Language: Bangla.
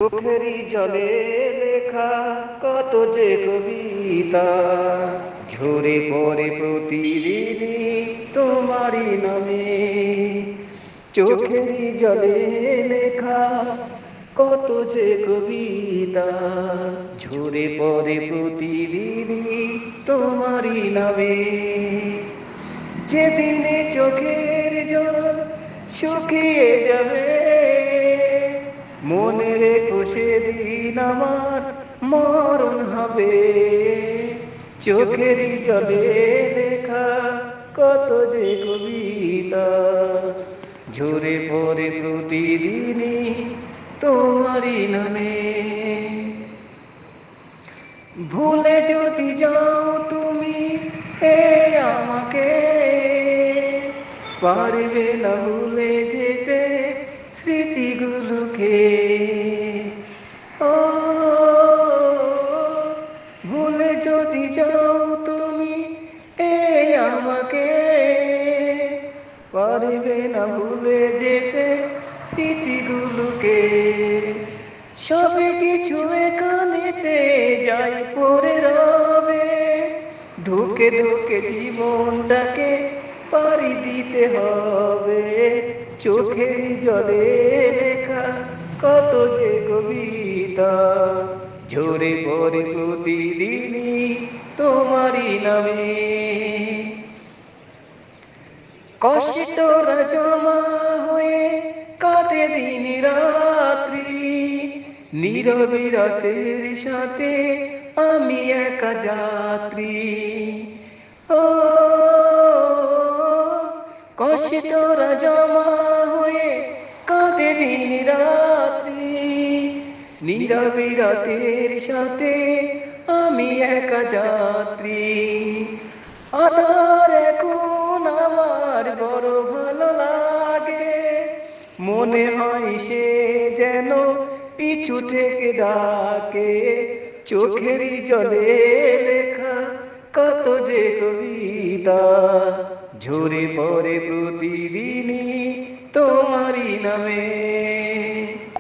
চোখেরই জলে লেখা কত যে কবিতা ঝরে পড়ে প্রতিদিনই তোমারই নামে। চোখেরই জলে লেখা কত যে কবিতা ঝরে পড়ে প্রতিদিনই তোমারই নামে। যেদিনে চোখের জল শুকিয়ে যাবে মনে রেখো সেদিন আমার মরণ হবে। চোখেরই জলে লেখা কত যে কবিতা ঝরে পড়ে প্রতিদিনই তোমারই নামে। ভুলে যদি যাও তুমি এই আমাকে পারবে না ভুলে যেতে স্মৃতিগুলোকে। ও ভুলে যদি যাও তুমি এই আমাকে পারবে না ভুলে যেতে স্মৃতিগুলোকে। সবে কিছু এখানেতে যাই পড়ে রবে ধুকে ধুকে জীবনটাকে পাড়ি দিতে হবে। চোখের জলে লেখা কত যে কবিতা ঝরে পড়ে প্রতিদিনই তোমারই নামে। কষ্টরা জমা হয়ে কাটে দিন রাত্রি নীরবে রাতের সাথে আমি একা যাত্রী। ও কষ্টরা জমা হয়ে কাঁদে দিন রাত্রি নীরবে রাতের সাথে আমি একা যাত্রী। আধার এখন আমার বড় ভালো লাগে মনে হয় সে যেন পিছু থেকে ডাকে। চোখেরই জলে লেখা কত যে কবিতা ঝরে পড়ে প্রতিদিনই তোমারই নামে।